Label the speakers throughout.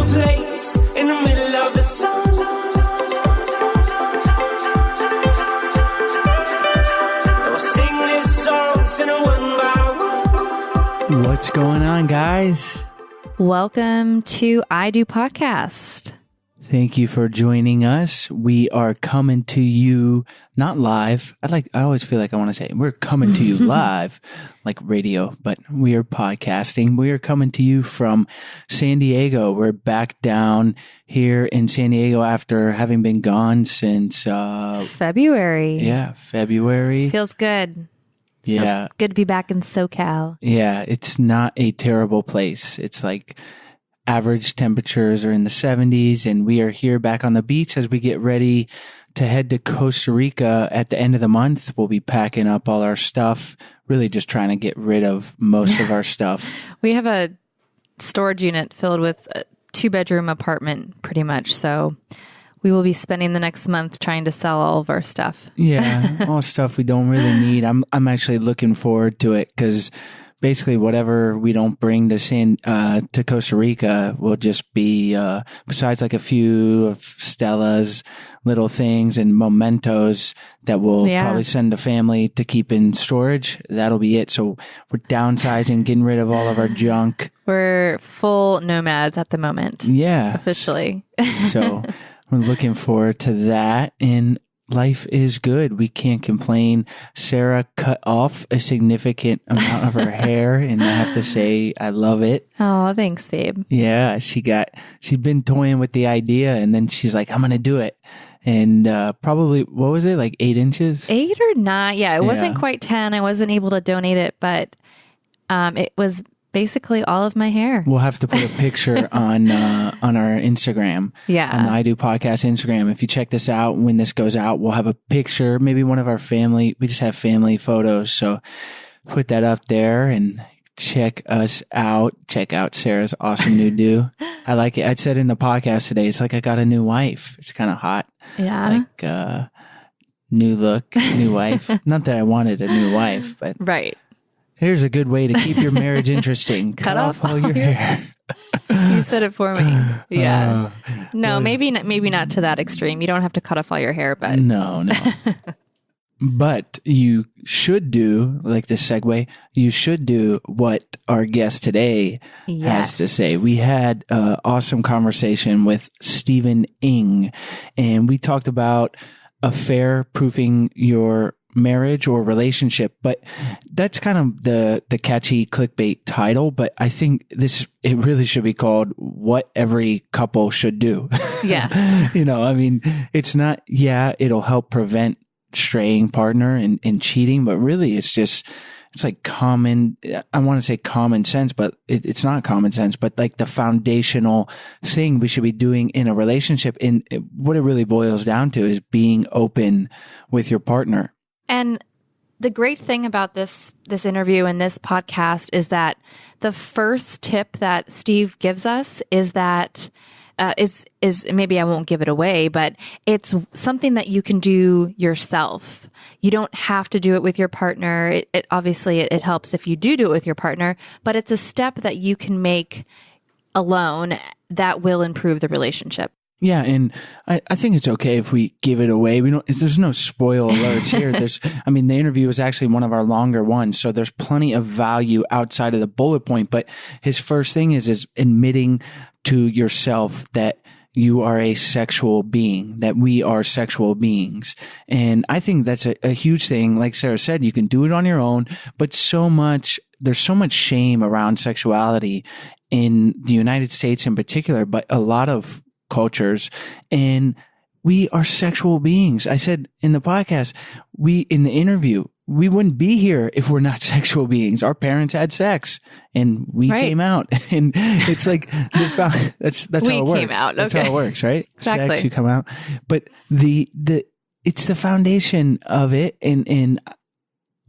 Speaker 1: place in the middle of the sun. And we'll sing this song, sing it one by one.
Speaker 2: What's going on, guys?
Speaker 3: Welcome to I Do Podcast.
Speaker 2: Thank you for joining us. We are coming to you, not live. I always feel like I want to say we're coming to you live, like radio, but we are podcasting. We are coming to you from San Diego. We're back down here in San Diego after having been gone since
Speaker 3: February.
Speaker 2: Yeah, February.
Speaker 3: Feels good.
Speaker 2: Yeah.
Speaker 3: Feels good to be back in SoCal.
Speaker 2: Yeah, it's not a terrible place. It's like average temperatures are in the 70s, and we are here back on the beach as we get ready to head to Costa Rica at the end of the month. We'll be packing up all our stuff, really just trying to get rid of most of our stuff.
Speaker 3: We have a storage unit filled with a 2-bedroom apartment, pretty much. So we will be spending the next month trying to sell all of our stuff.
Speaker 2: Yeah, all stuff we don't really need. I'm actually looking forward to it because basically whatever we don't bring to Costa Rica will just be, besides like a few of Stella's little things and mementos that we'll probably send to family to keep in storage. That'll be it. So we're downsizing, getting rid of all of our junk.
Speaker 3: We're full nomads at the moment.
Speaker 2: Yeah.
Speaker 3: Officially.
Speaker 2: So we're looking forward to that. And life is good. We can't complain. Sarah cut off a significant amount of her hair, and I have to say, I love it.
Speaker 3: Oh, thanks, babe.
Speaker 2: Yeah, she'd been toying with the idea, and then she's like, I'm going to do it. And probably, what was it, like 8 inches?
Speaker 3: 8 or 9. Yeah, it wasn't quite 10. I wasn't able to donate it, but it was basically all of my hair.
Speaker 2: We'll have to put a picture on our Instagram.
Speaker 3: Yeah.
Speaker 2: On the I Do Podcast Instagram. If you check this out, when this goes out, we'll have a picture, maybe one of our family. We just have family photos. So put that up there and check us out. Check out Sarah's awesome new do. I like it. I said in the podcast today, it's like I got a new wife. It's kind of hot.
Speaker 3: Yeah.
Speaker 2: Like new look, new wife. Not that I wanted a new wife, but
Speaker 3: right.
Speaker 2: Here's a good way to keep your marriage interesting. Cut off all your hair.
Speaker 3: You said it for me. Yeah. No, maybe not to that extreme. You don't have to cut off all your hair, but
Speaker 2: No. But you should do, like this segue, you should do what our guest today has to say. We had an awesome conversation with Stephen Ng, and we talked about affair-proofing your marriage or relationship, but that's kind of the catchy clickbait title. But I think it really should be called what every couple should do.
Speaker 3: Yeah.
Speaker 2: I mean, it's not, it'll help prevent straying partner and cheating, but really it's like common, I want to say common sense, but it's not common sense, but like the foundational thing we should be doing in a relationship. And what it really boils down to is being open with your partner.
Speaker 3: And the great thing about this interview and this podcast is that the first tip that Steve gives us is that is maybe I won't give it away, but it's something that you can do yourself. You don't have to do it with your partner. It obviously it helps if you do it with your partner, but it's a step that you can make alone that will improve the relationship.
Speaker 2: Yeah, and I think it's okay if we give it away. There's no spoil alerts here. The interview was actually one of our longer ones, so there's plenty of value outside of the bullet point. But his first thing is admitting to yourself that you are a sexual being, that we are sexual beings. And I think that's a huge thing. Like Sarah said, you can do it on your own, but there's so much shame around sexuality in the United States in particular, but a lot of cultures, and we are sexual beings. I said in the podcast, in the interview, we wouldn't be here if we're not sexual beings. Our parents had sex and we came out, and it's like, that's how it works.
Speaker 3: Came out.
Speaker 2: That's how it works, right?
Speaker 3: Exactly.
Speaker 2: Sex, you come out, but it's the foundation of it. And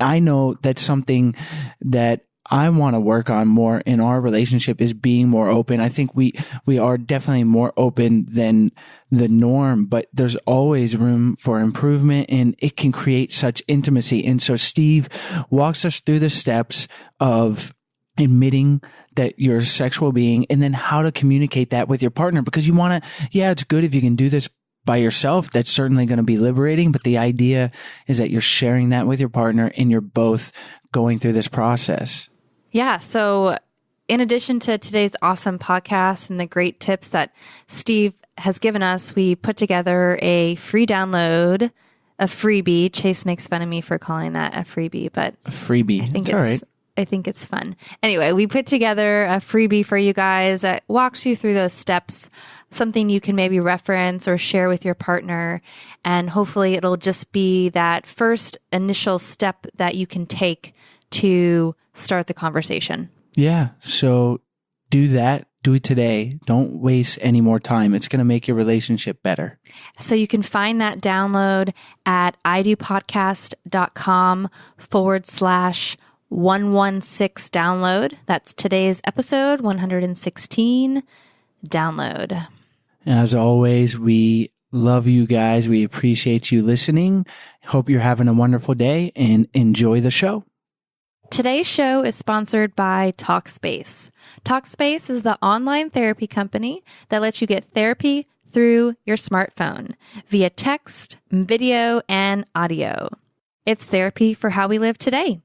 Speaker 2: I know that's something that I want to work on more in our relationship is being more open. I think we are definitely more open than the norm, but there's always room for improvement, and it can create such intimacy. And so Steve walks us through the steps of admitting that you're a sexual being, and then how to communicate that with your partner. Because you want to, yeah, it's good if you can do this by yourself. That's certainly going to be liberating. But the idea is that you're sharing that with your partner and you're both going through this process.
Speaker 3: Yeah. So in addition to today's awesome podcast and the great tips that Steve has given us, we put together a free download, a freebie. Chase makes fun of me for calling that a freebie, but
Speaker 2: A freebie.
Speaker 3: I think
Speaker 2: it's all right.
Speaker 3: I think it's fun. Anyway, we put together a freebie for you guys that walks you through those steps, something you can maybe reference or share with your partner. And hopefully it'll just be that first initial step that you can take to start the conversation.
Speaker 2: Yeah. So do that. Do it today. Don't waste any more time. It's going to make your relationship better.
Speaker 3: So you can find that download at idopodcast.com/116 download. That's today's episode 116 download.
Speaker 2: As always, we love you guys. We appreciate you listening. Hope you're having a wonderful day and enjoy the show.
Speaker 3: Today's show is sponsored by Talkspace. Talkspace is the online therapy company that lets you get therapy through your smartphone via text, video, and audio. It's therapy for how we live today.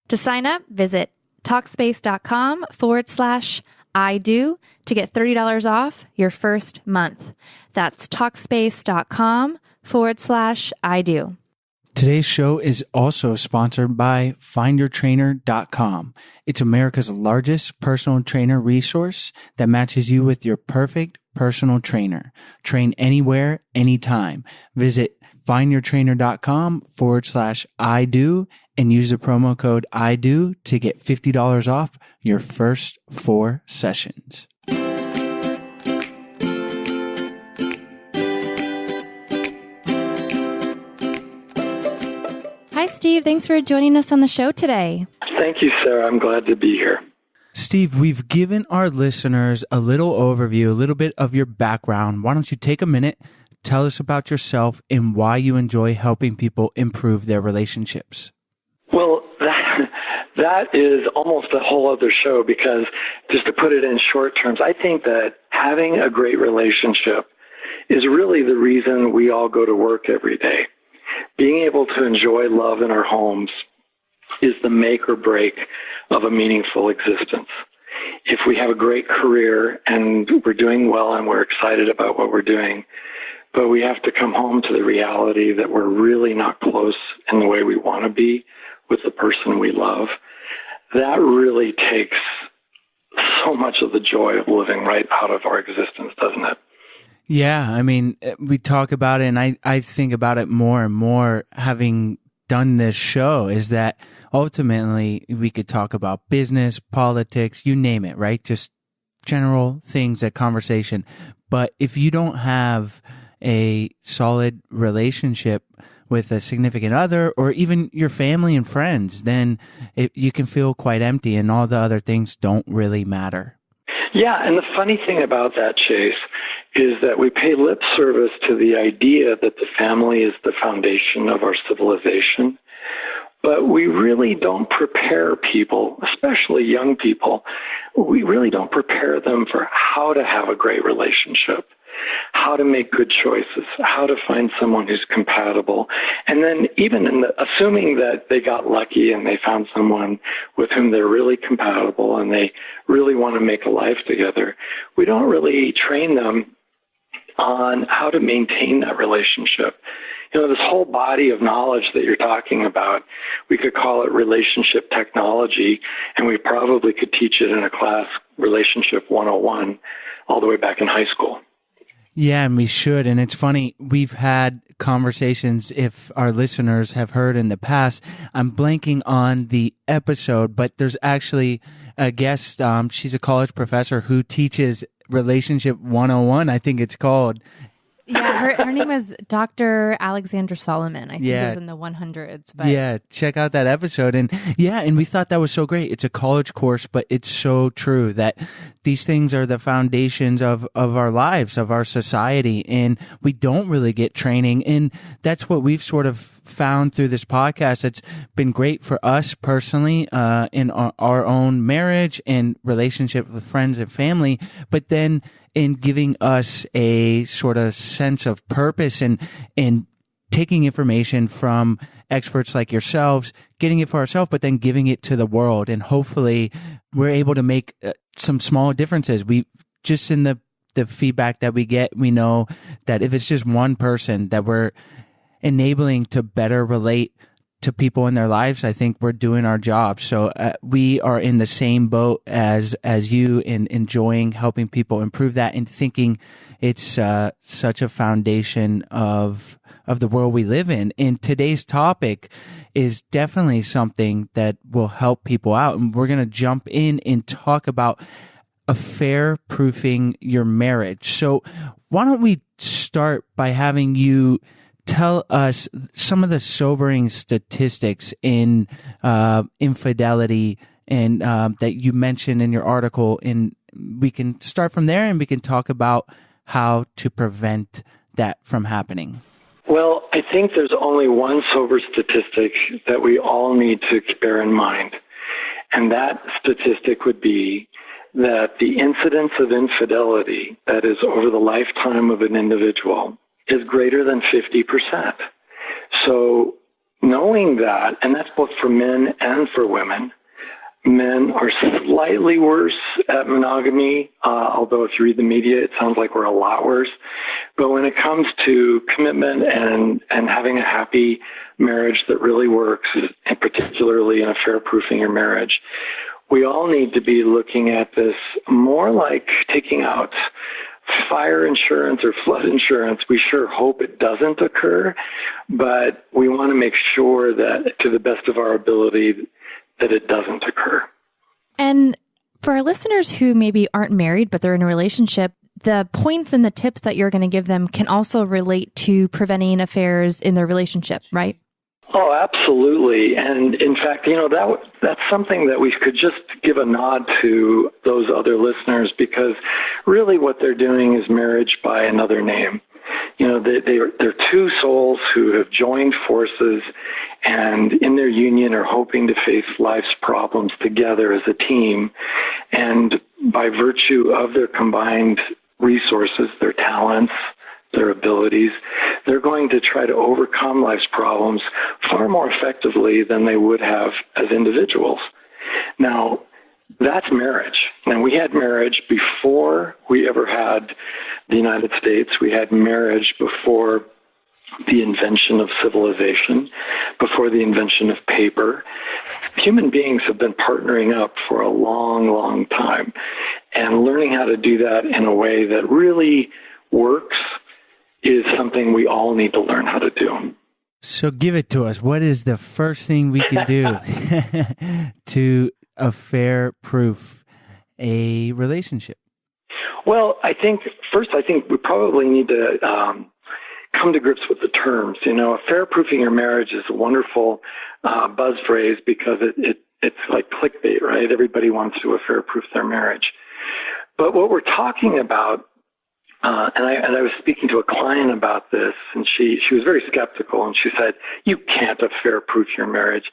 Speaker 3: To sign up, visit Talkspace.com/I-do to get $30 off your first month. That's Talkspace.com/I-do.
Speaker 2: Today's show is also sponsored by findyourtrainer.com. It's America's largest personal trainer resource that matches you with your perfect personal trainer. Train anywhere, anytime. Visit findyourtrainer.com/I-do and use the promo code I-do to get $50 off your first 4 sessions.
Speaker 3: Hi, Steve. Thanks for joining us on the show today.
Speaker 4: Thank you, Sarah. I'm glad to be here.
Speaker 2: Steve, we've given our listeners a little overview, a little bit of your background. Why don't you take a minute, tell us about yourself and why you enjoy helping people improve their relationships?
Speaker 4: Well, that is almost a whole other show because just to put it in short terms, I think that having a great relationship is really the reason we all go to work every day. Being able to enjoy love in our homes is the make or break of a meaningful existence. If we have a great career and we're doing well and we're excited about what we're doing, but we have to come home to the reality that we're really not close in the way we want to be with the person we love, that really takes so much of the joy of living right out of our existence, doesn't it?
Speaker 2: Yeah, I mean, we talk about it, and I think about it more and more having done this show, is that ultimately we could talk about business, politics, you name it, right? Just general things, that conversation. But if you don't have a solid relationship with a significant other or even your family and friends, then you can feel quite empty and all the other things don't really matter.
Speaker 4: Yeah, and the funny thing about that, Chase, is that we pay lip service to the idea that the family is the foundation of our civilization, but we really don't prepare people, especially young people, we really don't prepare them for how to have a great relationship, how to make good choices, how to find someone who's compatible. And then even assuming that they got lucky and they found someone with whom they're really compatible and they really want to make a life together, we don't really train them on how to maintain that relationship. You know, this whole body of knowledge that you're talking about, we could call it relationship technology, and we probably could teach it in a class, Relationship 101, all the way back in high school.
Speaker 2: Yeah, and we should. And it's funny, we've had conversations, if our listeners have heard in the past, I'm blanking on the episode, but there's actually a guest, she's a college professor who teaches Relationship 101, I think it's called.
Speaker 3: Her name was Dr. Alexandra Solomon. I think it was in the 100s. But
Speaker 2: yeah, check out that episode. And we thought that was so great. It's a college course, but it's so true that these things are the foundations of our lives, of our society, and we don't really get training. And that's what we've sort of found through this podcast. It's been great for us personally, in our own marriage and relationship with friends and family, but then in giving us a sort of sense of purpose and taking information from experts like yourselves, getting it for ourselves, but then giving it to the world. And hopefully we're able to make some small differences. We just in the feedback that we get, we know that if it's just one person that we're enabling to better relate to people in their lives, I think we're doing our job. So we are in the same boat as you in enjoying helping people improve that and thinking it's such a foundation of the world we live in. And today's topic is definitely something that will help people out. And we're going to jump in and talk about affair-proofing your marriage. So why don't we start by having you tell us some of the sobering statistics in infidelity and that you mentioned in your article, and we can start from there and we can talk about how to prevent that from happening.
Speaker 4: Well, I think there's only one sober statistic that we all need to bear in mind, and that statistic would be that the incidence of infidelity, that is over the lifetime of an individual, is greater than 50%. So knowing that, and that's both for men and for women, men are slightly worse at monogamy, although if you read the media, it sounds like we're a lot worse. But when it comes to commitment and having a happy marriage that really works, and particularly in affair-proofing your marriage, we all need to be looking at this more like taking out fire insurance or flood insurance. We sure hope it doesn't occur, but we want to make sure that to the best of our ability that it doesn't occur.
Speaker 3: And for our listeners who maybe aren't married, but they're in a relationship, the points and the tips that you're going to give them can also relate to preventing affairs in their relationship, right?
Speaker 4: Oh, absolutely. And in fact, that's something that we could just give a nod to those other listeners, because really what they're doing is marriage by another name. They're two souls who have joined forces and in their union are hoping to face life's problems together as a team. And by virtue of their combined resources, their talents, their abilities, they're going to try to overcome life's problems far more effectively than they would have as individuals. Now, that's marriage. And we had marriage before we ever had the United States. We had marriage before the invention of civilization, before the invention of paper. Human beings have been partnering up for a long, long time. And learning how to do that in a way that really works is something we all need to learn how to do.
Speaker 2: So give it to us. What is the first thing we can do to affair-proof a relationship?
Speaker 4: Well, I think we probably need to come to grips with the terms. Affair-proofing your marriage is a wonderful buzz phrase because it's like clickbait, right? Everybody wants to affair-proof their marriage. But what we're talking about, and I was speaking to a client about this, and she was very skeptical, and she said, "You can't affair-proof your marriage.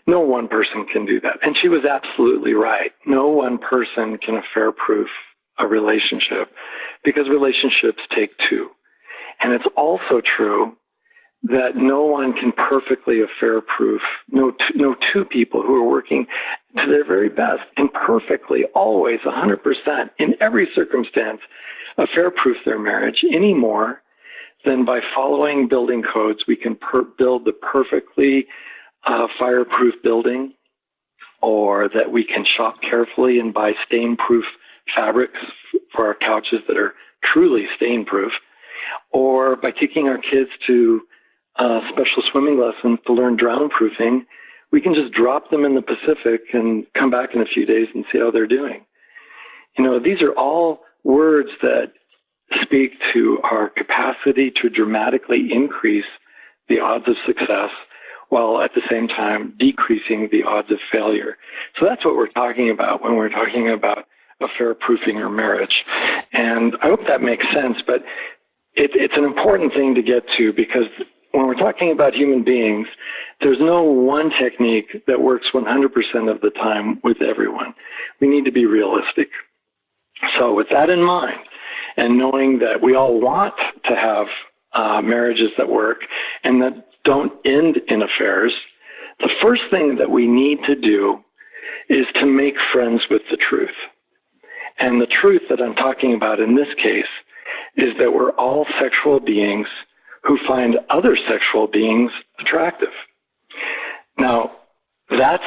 Speaker 4: No one person can do that." And she was absolutely right. No one person can affair-proof a relationship because relationships take two. And it's also true that no one can perfectly affair-proof, no two people who are working to their very best and perfectly, always, 100%, in every circumstance, affair-proof their marriage any more than by following building codes. We can build the perfectly fireproof building, or that we can shop carefully and buy stain-proof fabrics for our couches that are truly stain-proof, or by taking our kids to special swimming lessons to learn drown-proofing. We can just drop them in the Pacific and come back in a few days and see how they're doing. These are all words that speak to our capacity to dramatically increase the odds of success while at the same time decreasing the odds of failure. So that's what we're talking about when we're talking about affair proofing or marriage. And I hope that makes sense, but it's an important thing to get to, because when we're talking about human beings, there's no one technique that works 100% of the time with everyone. We need to be realistic. So with that in mind, and knowing that we all want to have marriages that work and that don't end in affairs, the first thing that we need to do is to make friends with the truth. And the truth that I'm talking about in this case is that we're all sexual beings who find other sexual beings attractive. Now, that's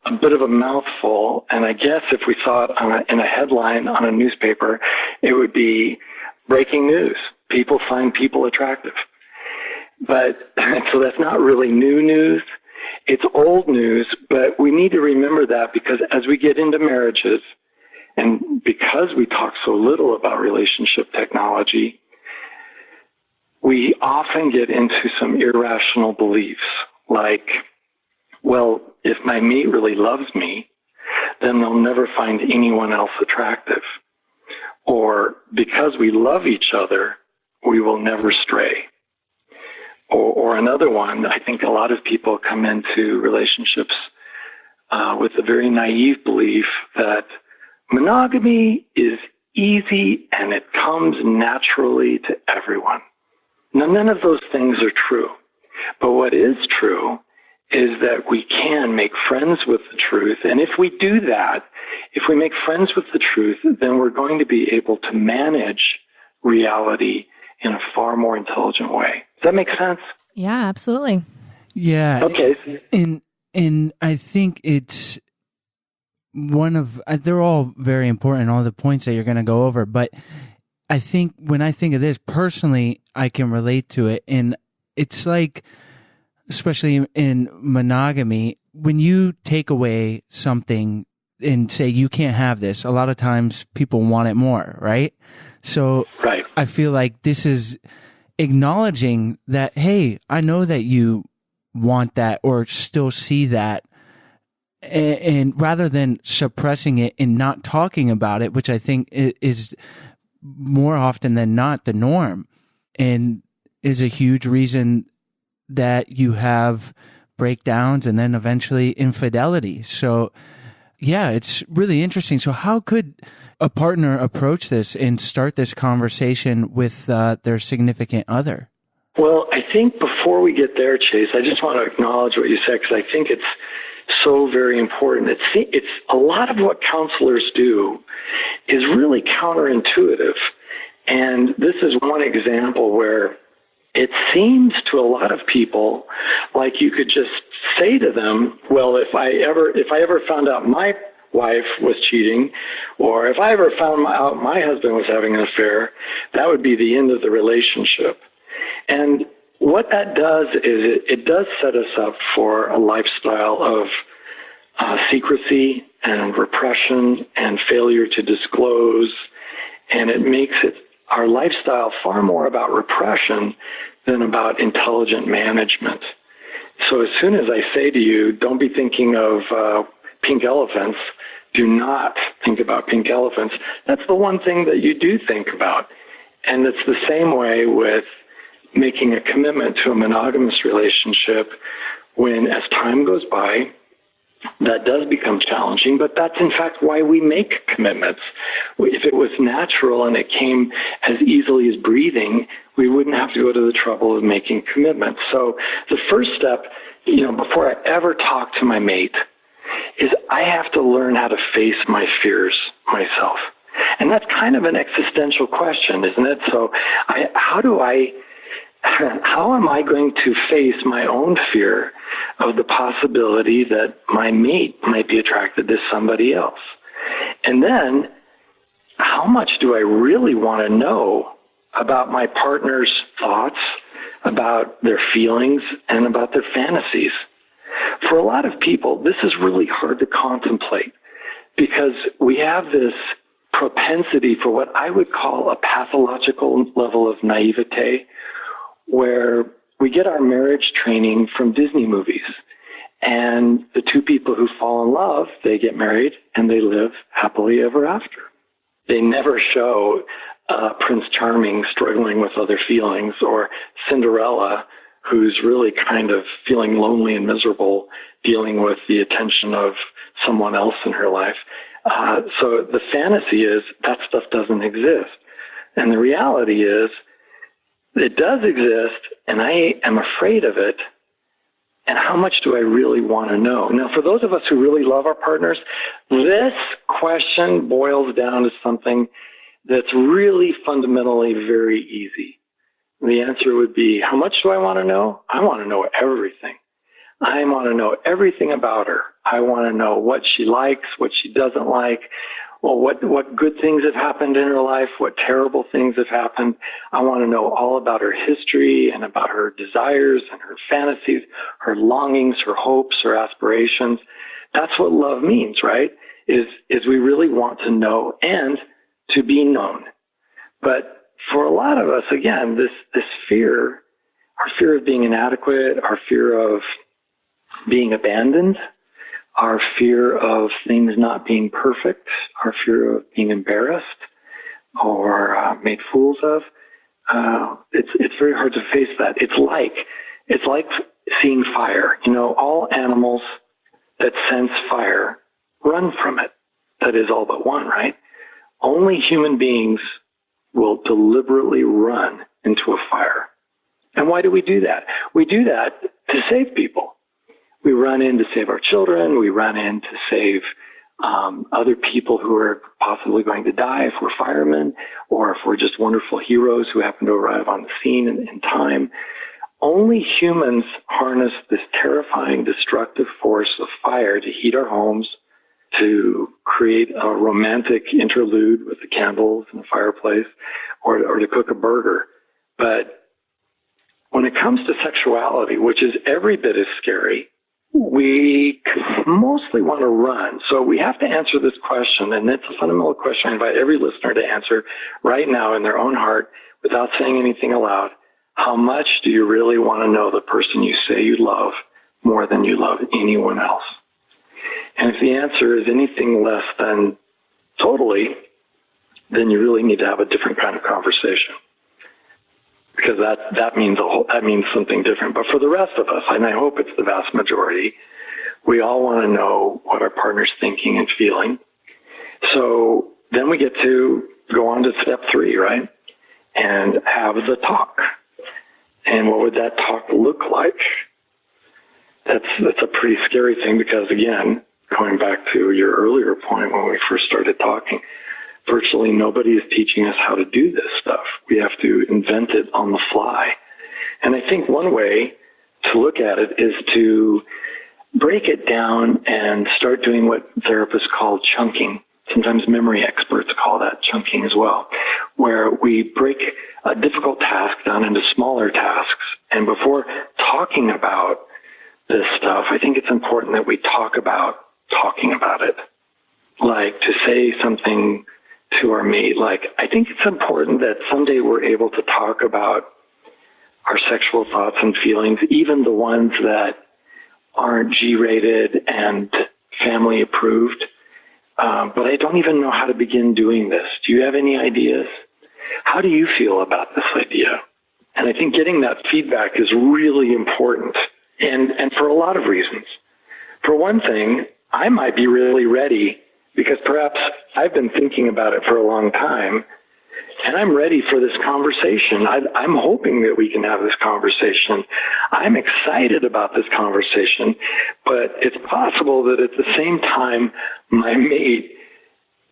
Speaker 4: a bit of a mouthful, and I guess if we saw it in a headline on a newspaper, it would be breaking news. People find people attractive. But so that's not really new news. It's old news, but we need to remember that, because as we get into marriages, and because we talk so little about relationship technology, we often get into some irrational beliefs like, well, if my mate really loves me, then they'll never find anyone else attractive. Or because we love each other, we will never stray. Or another one, I think a lot of people come into relationships with a very naive belief that monogamy is easy and it comes naturally to everyone. Now, none of those things are true. But what is true is that we can make friends with the truth. And if we do that, if we make friends with the truth, then we're going to be able to manage reality in a far more intelligent way. Does that make sense?
Speaker 3: Yeah, absolutely.
Speaker 2: Yeah.
Speaker 4: Okay.
Speaker 2: And I think it's one of, they're all very important, all the points that you're going to go over. But I think when I think of this personally, I can relate to it. And it's like, especially in monogamy, when you take away something and say you can't have this, a lot of times people want it more, right? So
Speaker 4: right.
Speaker 2: I feel like this is acknowledging that, hey, I know that you want that or still see that, and rather than suppressing it and not talking about it, which I think is more often than not the norm, and is a huge reason that you have breakdowns and then eventually infidelity. So yeah, it's really interesting. So how could a partner approach this and start this conversation with their significant other?
Speaker 4: Well, I think before we get there, Chase, I just want to acknowledge what you said, because I think it's so very important. It's a lot of what counselors do is really counterintuitive. And this is one example where it seems to a lot of people like you could just say to them, well, if I ever found out my wife was cheating, or if I ever found out my husband was having an affair, that would be the end of the relationship. And what that does is it does set us up for a lifestyle of secrecy and repression and failure to disclose, and it makes our lifestyle far more about repression than about intelligent management. So as soon as I say to you, don't be thinking of pink elephants, do not think about pink elephants, that's the one thing that you do think about. And it's the same way with making a commitment to a monogamous relationship. When, as time goes by, that does become challenging, but that's in fact why we make commitments. If it was natural and it came as easily as breathing, we wouldn't have to go to the trouble of making commitments. So the first step, before I ever talk to my mate, is I have to learn how to face my fears myself. And that's kind of an existential question, isn't it? So how am I going to face my own fear of the possibility that my mate might be attracted to somebody else? And then, how much do I really want to know about my partner's thoughts, about their feelings, and about their fantasies? For a lot of people, this is really hard to contemplate, because we have this propensity for what I would call a pathological level of naivete, where we get our marriage training from Disney movies. And the two people who fall in love, they get married and they live happily ever after. They never show Prince Charming struggling with other feelings, or Cinderella, who's really kind of feeling lonely and miserable, dealing with the attention of someone else in her life. So the fantasy is that stuff doesn't exist. And the reality is it does exist, and I am afraid of it. And how much do I really want to know? Now, for those of us who really love our partners, this question boils down to something that's really fundamentally very easy. The answer would be, how much do I want to know? I want to know everything. I want to know everything about her. I want to know what she likes, what she doesn't like, well, what good things have happened in her life, what terrible things have happened. I want to know all about her history and about her desires and her fantasies, her longings, her hopes, her aspirations. That's what love means, right? Is we really want to know and to be known. But for a lot of us, again, this fear, our fear of being inadequate, our fear of being abandoned, our fear of things not being perfect, our fear of being embarrassed or made fools of, it's very hard to face that. It's like seeing fire. You know, all animals that sense fire run from it. That is all but one, right? Only human beings will deliberately run into a fire. And why do we do that? We do that to save people. We run in to save our children. We run in to save other people who are possibly going to die if we're firemen, or if we're just wonderful heroes who happen to arrive on the scene in time. Only humans harness this terrifying, destructive force of fire to heat our homes, to create a romantic interlude with the candles and the fireplace, or to cook a burger. But when it comes to sexuality, which is every bit as scary, we mostly want to run. So we have to answer this question, and it's a fundamental question I invite every listener to answer right now in their own heart without saying anything aloud. How much do you really want to know the person you say you love more than you love anyone else? And if the answer is anything less than totally, then you really need to have a different kind of conversation, because that means something different. But for the rest of us, and I hope it's the vast majority, we all want to know what our partner's thinking and feeling. So then we get to go on to step 3, right? And have the talk. And what would that talk look like? That's a pretty scary thing, because again, going back to your earlier point when we first started talking, virtually nobody is teaching us how to do this stuff. We have to invent it on the fly. And I think one way to look at it is to break it down and start doing what therapists call chunking. Sometimes memory experts call that chunking as well, where we break a difficult task down into smaller tasks. And before talking about this stuff, I think it's important that we talk about talking about it. Like to say something to our mate, like, I think it's important that someday we're able to talk about our sexual thoughts and feelings, even the ones that aren't G-rated and family approved. But I don't even know how to begin doing this. Do you have any ideas? How do you feel about this idea? And I think getting that feedback is really important, and for a lot of reasons. For one thing, I might be really ready because perhaps I've been thinking about it for a long time, and I'm ready for this conversation. I'm hoping that we can have this conversation. I'm excited about this conversation, but it's possible that at the same time, my mate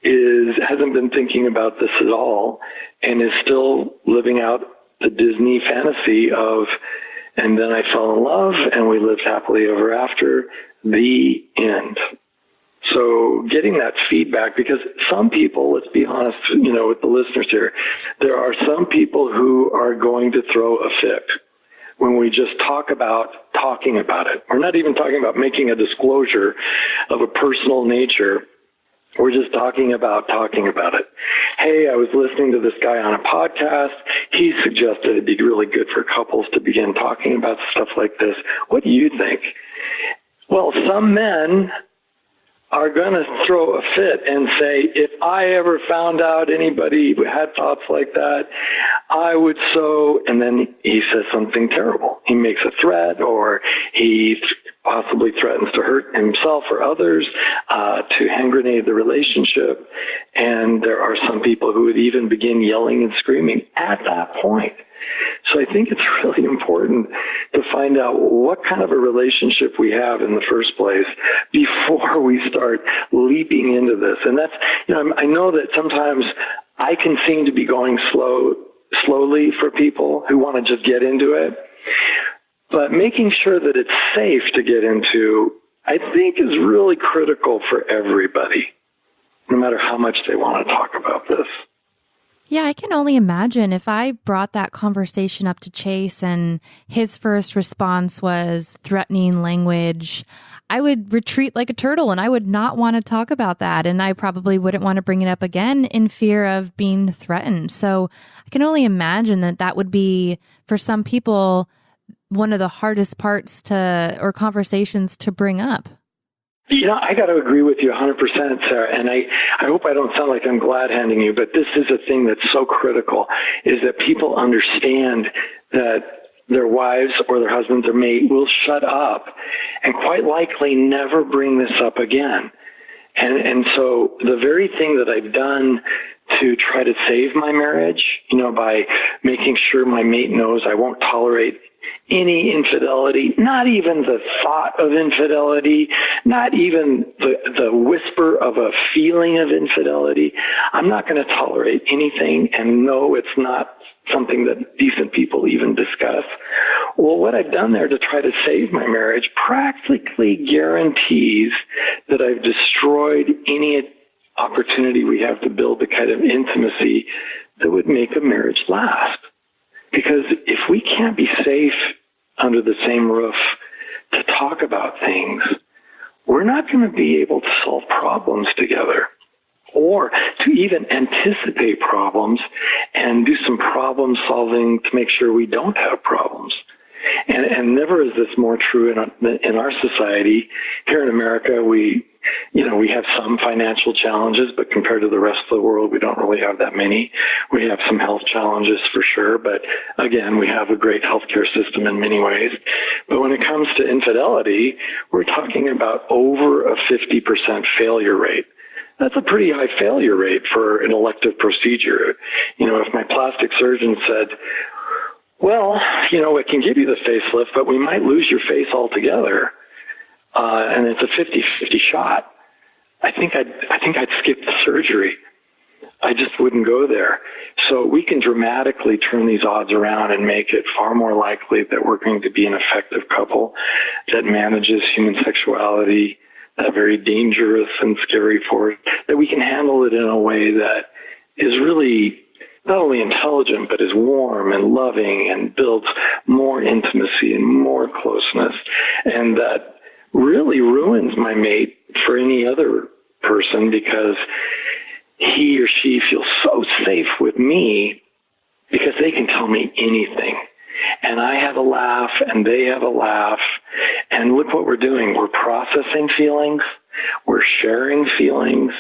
Speaker 4: hasn't been thinking about this at all and is still living out the Disney fantasy of, and then I fell in love and we lived happily ever after, the end. So getting that feedback, because some people, let's be honest, with the listeners here, there are some people who are going to throw a fit when we just talk about talking about it. We're not even talking about making a disclosure of a personal nature. We're just talking about it. Hey, I was listening to this guy on a podcast. He suggested it'd be really good for couples to begin talking about stuff like this. What do you think? Well, some men are going to throw a fit and say, if I ever found out anybody had thoughts like that, I would so, and then he says something terrible. He makes a threat, or he possibly threatens to hurt himself or others, to hand grenade the relationship. And there are some people who would even begin yelling and screaming at that point. So I think it's really important to find out what kind of a relationship we have in the first place before we start leaping into this. And that's, I know that sometimes I can seem to be going slowly for people who want to just get into it. But making sure that it's safe to get into, I think, is really critical for everybody, no matter how much they want to talk about this.
Speaker 3: Yeah, I can only imagine if I brought that conversation up to Chase and his first response was threatening language, I would retreat like a turtle and I would not want to talk about that. And I probably wouldn't want to bring it up again in fear of being threatened. So I can only imagine that would be, for some people, one of the hardest parts or conversations to bring up.
Speaker 4: I got to agree with you 100%, Sarah, and I hope I don't sound like I'm glad-handing you, but this is a thing that's so critical, is that people understand that their wives or their husbands or mate will shut up and quite likely never bring this up again. And so the very thing that I've done to try to save my marriage, by making sure my mate knows I won't tolerate any infidelity, not even the thought of infidelity, not even the whisper of a feeling of infidelity. I'm not going to tolerate anything, and no, it's not something that decent people even discuss. Well, what I've done there to try to save my marriage practically guarantees that I've destroyed any opportunity we have to build the kind of intimacy that would make a marriage last. Because if we can't be safe under the same roof to talk about things, we're not going to be able to solve problems together, or to even anticipate problems and do some problem solving to make sure we don't have problems. And never is this more true in our society. Here in America, we have some financial challenges, but compared to the rest of the world, we don't really have that many. We have some health challenges for sure, but again, we have a great healthcare system in many ways. But when it comes to infidelity, we're talking about over a 50% failure rate. That's a pretty high failure rate for an elective procedure. If my plastic surgeon said, well, it can give you the facelift, but we might lose your face altogether, and it's a 50-50 shot, I think I'd skip the surgery. I just wouldn't go there. So we can dramatically turn these odds around and make it far more likely that we're going to be an effective couple that manages human sexuality, that very dangerous and scary force, that we can handle it in a way that is really not only intelligent, but is warm and loving and builds more intimacy and more closeness, and that really ruins my mate for any other person, because he or she feels so safe with me because they can tell me anything. And I have a laugh and they have a laugh. And look what we're doing. We're processing feelings. We're sharing feelings.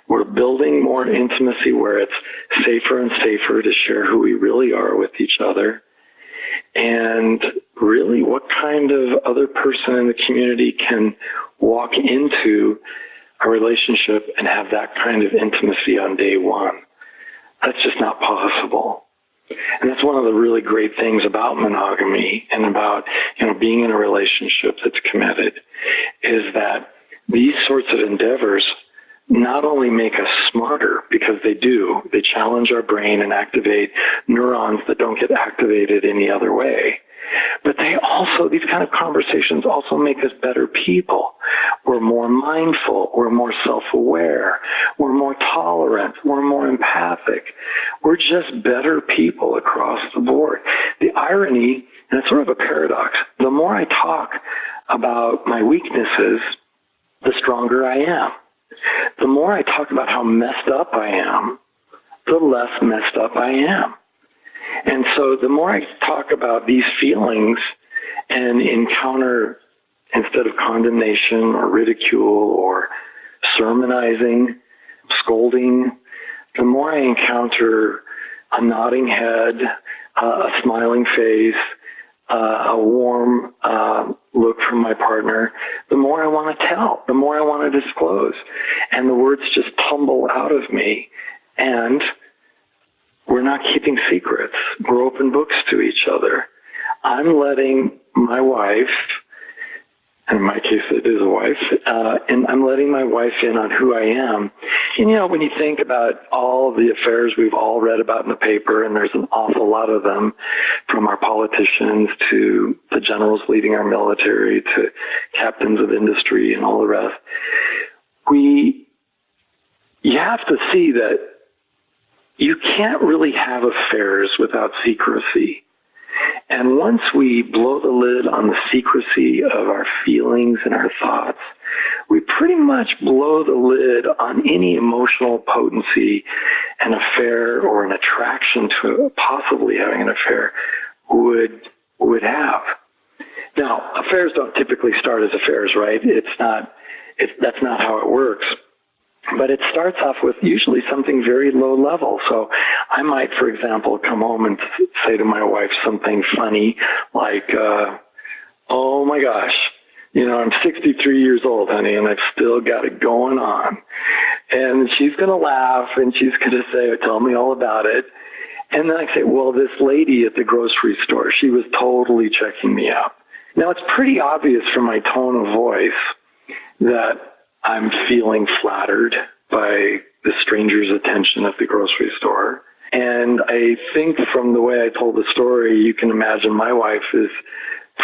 Speaker 4: We're building more intimacy where it's safer and safer to share who we really are with each other. And really, what kind of other person in the community can walk into a relationship and have that kind of intimacy on day one? That's just not possible. And that's one of the really great things about monogamy and about, being in a relationship that's committed, is that these sorts of endeavors not only make us smarter, because they challenge our brain and activate neurons that don't get activated any other way, but these kind of conversations also make us better people. We're more mindful, we're more self-aware, we're more tolerant, we're more empathic. We're just better people across the board. The irony, and it's sort of a paradox, the more I talk about my weaknesses, the stronger I am. The more I talk about how messed up I am, the less messed up I am. And so the more I talk about these feelings and encounter, instead of condemnation or ridicule or sermonizing, scolding, the more I encounter a nodding head, a smiling face, a warm look from my partner, the more I want to tell, the more I want to disclose. And the words just tumble out of me. And we're not keeping secrets. We're open books to each other. I'm letting my wife, in my case it is a wife, and I'm letting my wife in on who I am. And, you know, when you think about all the affairs we've all read about in the paper, and there's an awful lot of them, from our politicians to the generals leading our military to captains of industry and all the rest, you have to see that you can't really have affairs without secrecy. And once we blow the lid on the secrecy of our feelings and our thoughts, we pretty much blow the lid on any emotional potency an affair or an attraction to possibly having an affair would have. Now, affairs don't typically start as affairs, right? That's not how it works. But it starts off with usually something very low level. So I might, for example, come home and say to my wife something funny like, oh my gosh, you know, I'm 63 years old, honey, and I've still got it going on. And she's going to laugh and she's going to say, tell me all about it. And then I say, well, this lady at the grocery store, she was totally checking me out. Now, it's pretty obvious from my tone of voice that I'm feeling flattered by the stranger's attention at the grocery store. And I think from the way I told the story, you can imagine my wife is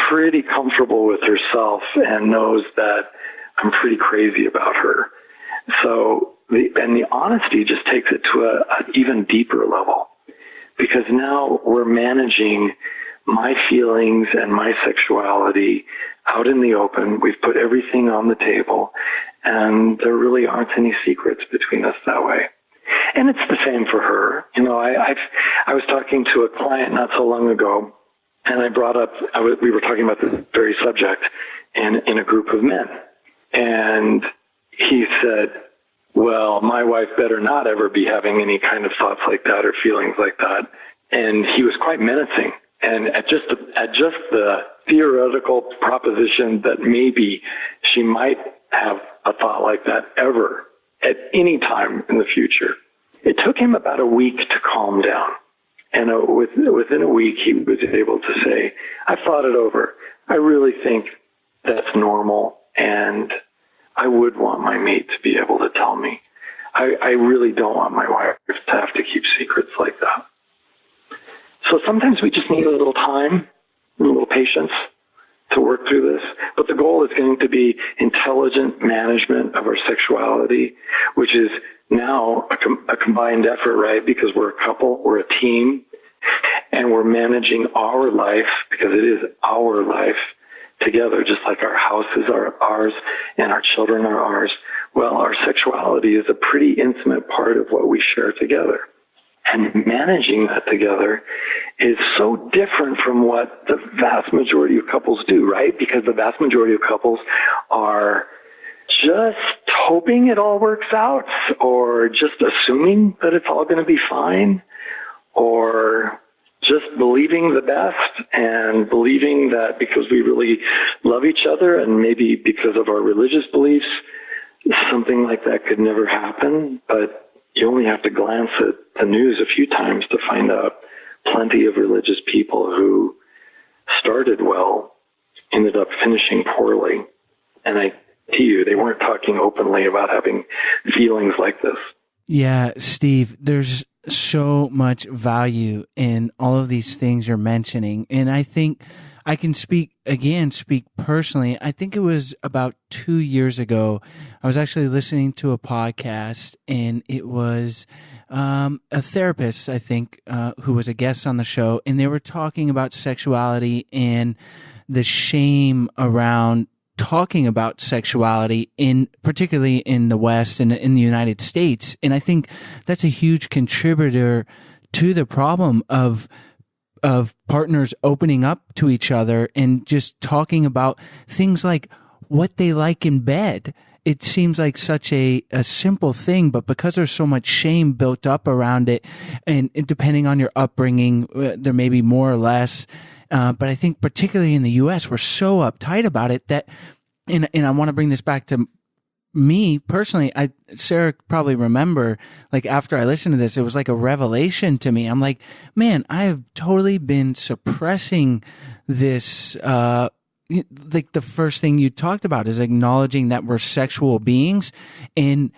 Speaker 4: pretty comfortable with herself and knows that I'm pretty crazy about her. So, the honesty just takes it to an even deeper level, because now we're managing my feelings and my sexuality out in the open. We've put everything on the table, and there really aren't any secrets between us that way. And it's the same for her. You know, I was talking to a client not so long ago, and I brought up, we were talking about this very subject in a group of men. And he said, well, my wife better not ever be having any kind of thoughts like that or feelings like that. And he was quite menacing. And at just the theoretical proposition that maybe she might have a thought like that ever at any time in the future, it took him about a week to calm down. And within a week, he was able to say, I've thought it over. I really think that's normal, and I would want my mate to be able to tell me. I really don't want my wife to have to keep secrets like that. So sometimes we just need a little time, a little patience to work through this. But the goal is going to be intelligent management of our sexuality, which is now a combined effort, right? Because we're a couple, we're a team, and we're managing our life, because it is our life, together, just like our houses are ours and our children are ours. Well, our sexuality is a pretty intimate part of what we share together. And managing that together is so different from what the vast majority of couples do, right? Because the vast majority of couples are just hoping it all works out, or just assuming that it's all going to be fine, or just believing the best and believing that because we really love each other, and maybe because of our religious beliefs, something like that could never happen. But you only have to glance at the news a few times to find out plenty of religious people who started well ended up finishing poorly. And I tell you, they weren't talking openly about having feelings like this.
Speaker 2: Yeah, Steve, there's so much value in all of these things you're mentioning. And I think I can speak personally. I think it was about 2 years ago, I was actually listening to a podcast, and it was a therapist, I think, who was a guest on the show, and they were talking about sexuality and the shame around talking about sexuality particularly in the West and in the United States. And I think that's a huge contributor to the problem of partners opening up to each other and just talking about things like what they like in bed. It seems like such a simple thing, but because there's so much shame built up around it, and depending on your upbringing, there may be more or less. But I think particularly in the U.S., we're so uptight about it that, and I want to bring this back to me personally. Sarah probably remember, like after I listened to this, it was like a revelation to me. I'm like, man, I have totally been suppressing this. Like the first thing you talked about is acknowledging that we're sexual beings, and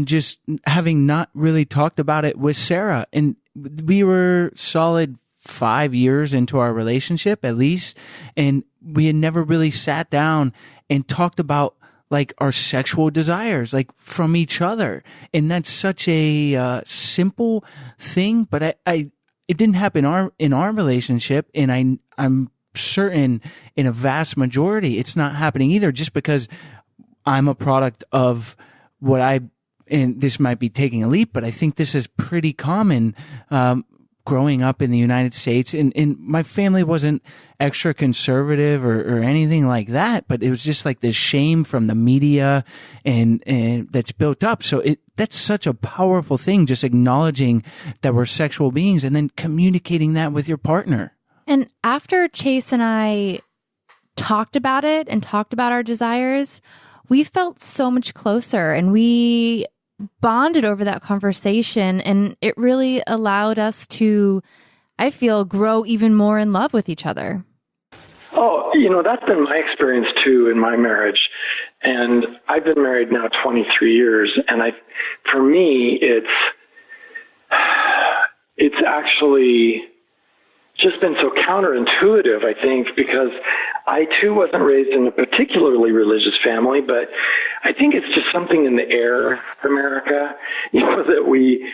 Speaker 2: just having not really talked about it with Sarah. And we were solid 5 years into our relationship at least, and we had never really sat down and talked about like our sexual desires, like from each other. And that's such a simple thing, but it didn't happen in our relationship, and I'm certain in a vast majority it's not happening either, just because I'm a product of what and this might be taking a leap, but I think this is pretty common growing up in the United States. And my family wasn't extra conservative or anything like that, but it was just like this shame from the media and that's built up. So that's such a powerful thing, just acknowledging that we're sexual beings and then communicating that with your partner.
Speaker 3: And after Chase and I talked about it and talked about our desires, we felt so much closer, and we bonded over that conversation, and it really allowed us to, I feel, grow even more in love with each other.
Speaker 4: Oh, that's been my experience too in my marriage. And I've been married now 23 years, and for me, it's actually just been so counterintuitive, I think, because I too wasn't raised in a particularly religious family, but I think it's just something in the air for America, that we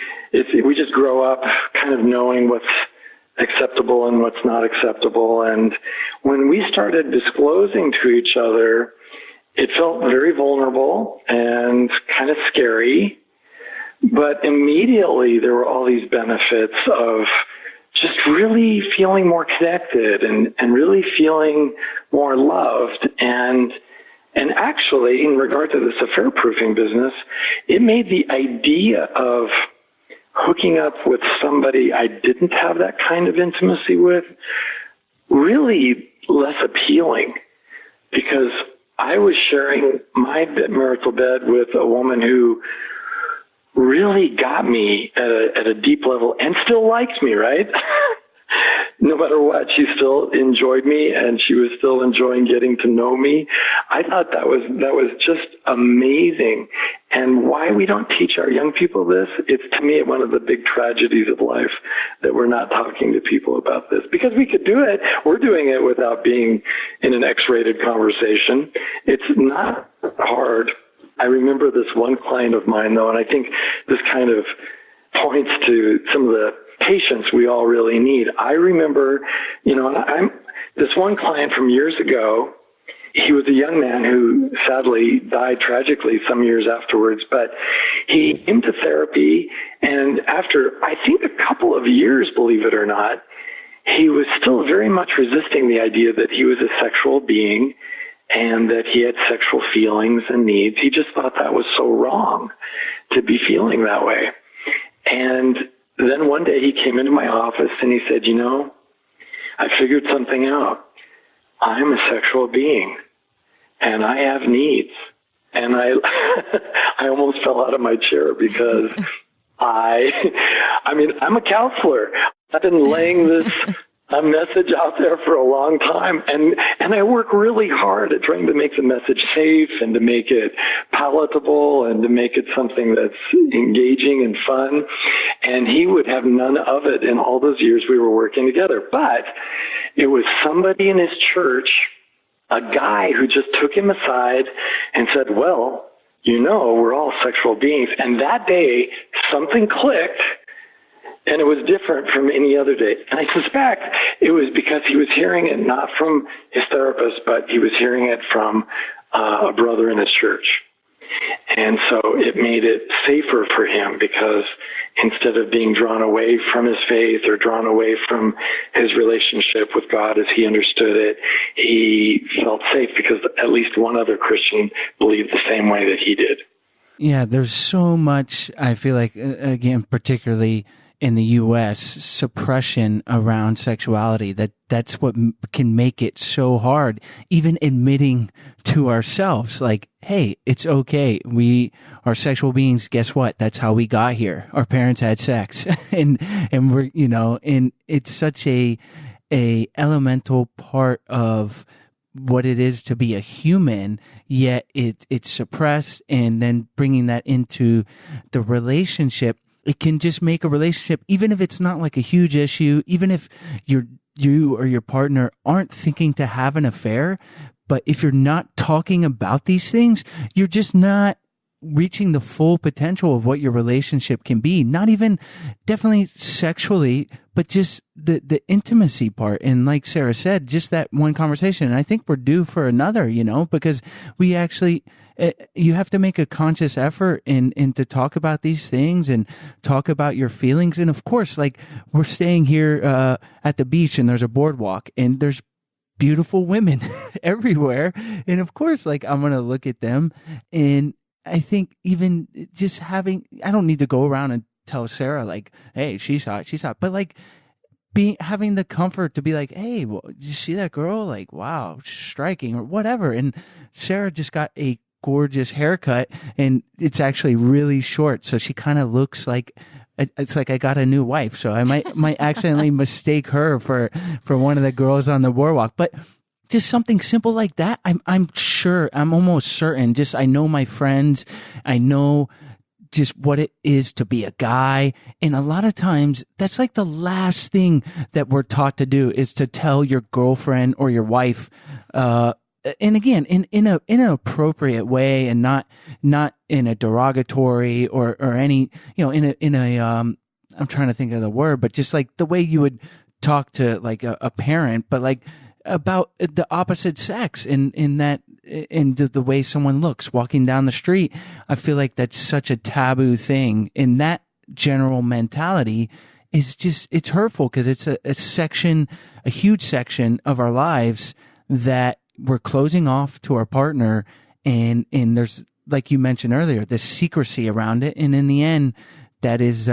Speaker 4: just grow up kind of knowing what's acceptable and what's not acceptable. And when we started disclosing to each other, it felt very vulnerable and kind of scary, but immediately there were all these benefits of just really feeling more connected and really feeling more loved. And actually, in regard to this affair proofing business, it made the idea of hooking up with somebody I didn't have that kind of intimacy with really less appealing, because I was sharing my marital bed with a woman who really got me at a deep level and still likes me, right? No matter what, she still enjoyed me, and she was still enjoying getting to know me. I thought that was just amazing. And why we don't teach our young people this, it's to me one of the big tragedies of life, that we're not talking to people about this. Because we could do it. We're doing it without being in an X-rated conversation. It's not hard. I remember this one client of mine, though, and I think this kind of points to some of the patience we all really need. I remember, this one client from years ago. He was a young man who sadly died tragically some years afterwards, but he came to therapy, and after, I think, a couple of years, believe it or not, he was still very much resisting the idea that he was a sexual being and that he had sexual feelings and needs. He just thought that was so wrong to be feeling that way. And then one day he came into my office and he said, I figured something out. I'm a sexual being and I have needs. And I almost fell out of my chair, because I'm a counselor. I've been laying this a message out there for a long time, and I work really hard at trying to make the message safe and to make it palatable and to make it something that's engaging and fun. And he would have none of it in all those years we were working together. But it was somebody in his church, a guy who just took him aside and said, well, we're all sexual beings. And that day, something clicked. And it was different from any other day. And I suspect it was because he was hearing it not from his therapist, but he was hearing it from a brother in his church. And so it made it safer for him because instead of being drawn away from his faith or drawn away from his relationship with God as he understood it, he felt safe because at least one other Christian believed the same way that he did.
Speaker 2: Yeah, there's so much, I feel like, again, particularly in the U.S., suppression around sexuality, that's what can make it so hard, even admitting to ourselves, like, hey, it's okay. We are sexual beings. Guess what? That's how we got here. Our parents had sex and we're, and it's such a elemental part of what it is to be a human, yet it's suppressed, and then bringing that into the relationship, it can just make a relationship, even if it's not like a huge issue, even if you or your partner aren't thinking to have an affair, but if you're not talking about these things, you're just not reaching the full potential of what your relationship can be. Not even definitely sexually, but just the intimacy part. And like Sarah said, just that one conversation. And I think we're due for another, because we actually, you have to make a conscious effort in to talk about these things and talk about your feelings. And of course, like we're staying here at the beach and there's a boardwalk and there's beautiful women everywhere. And of course, like I'm going to look at them, and I think even just I don't need to go around and tell Sarah like, hey, she's hot. But like having the comfort to be like, hey, well, did you see that girl? Like, wow, striking or whatever. And Sarah just got a gorgeous haircut and it's actually really short. So she kind of looks like, it's like I got a new wife. So I might accidentally mistake her for one of the girls on the boardwalk. But just something simple like that, I'm almost certain, just I know my friends, I know just what it is to be a guy. And a lot of times that's like the last thing that we're taught to do is to tell your girlfriend or your wife, and again, in an appropriate way and not in a derogatory or any, in a I'm trying to think of the word, but just like the way you would talk to like a parent, but like about the opposite sex and the way someone looks walking down the street. I feel like that's such a taboo thing. And that general mentality is just, it's hurtful because it's a huge section of our lives that we're closing off to our partner. And there's, like you mentioned earlier, this secrecy around it. And in the end, that is,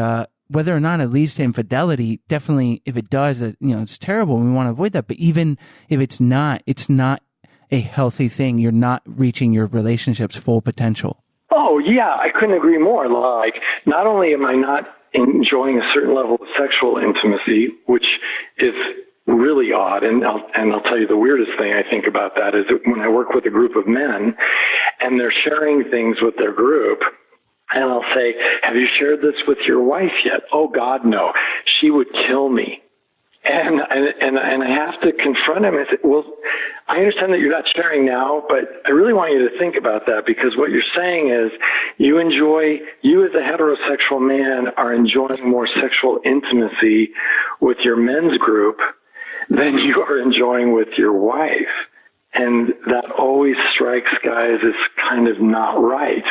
Speaker 2: whether or not it leads to infidelity, definitely if it does, it's terrible and we want to avoid that. But even if it's not a healthy thing. You're not reaching your relationship's full potential.
Speaker 4: Oh, yeah, I couldn't agree more. Like, not only am I not enjoying a certain level of sexual intimacy, which is really odd, and I'll tell you the weirdest thing I think about that is that when I work with a group of men and they're sharing things with their group, and I'll say, have you shared this with your wife yet? Oh, God, no. She would kill me. And I have to confront him and say, well, I understand that you're not sharing now, but I really want you to think about that, because what you're saying is you as a heterosexual man are enjoying more sexual intimacy with your men's group than you are enjoying with your wife. And that always strikes guys as kind of not right.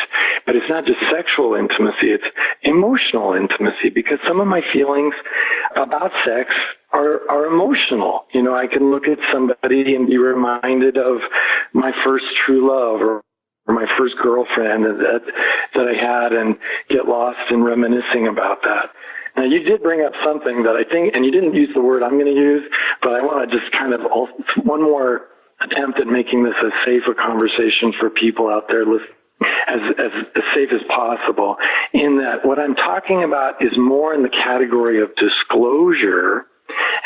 Speaker 4: But it's not just sexual intimacy, it's emotional intimacy, because some of my feelings about sex are emotional. You know, I can look at somebody and be reminded of my first true love or my first girlfriend that I had and get lost in reminiscing about that. Now, you did bring up something that I think, and you didn't use the word I'm going to use, but I want to just kind of one more attempt at making this as safe a conversation for people out there as safe as possible, in that what I'm talking about is more in the category of disclosure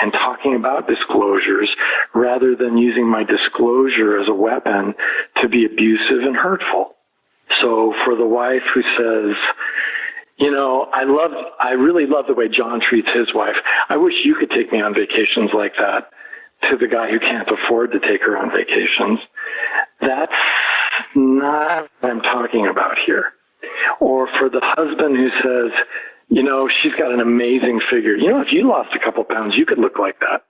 Speaker 4: and talking about disclosures rather than using my disclosure as a weapon to be abusive and hurtful. So for the wife who says, you know, I really love the way John treats his wife. I wish you could take me on vacations like that, to the guy who can't afford to take her on vacations. That's not what I'm talking about here. Or for the husband who says, you know, she's got an amazing figure. You know, if you lost a couple pounds, you could look like that.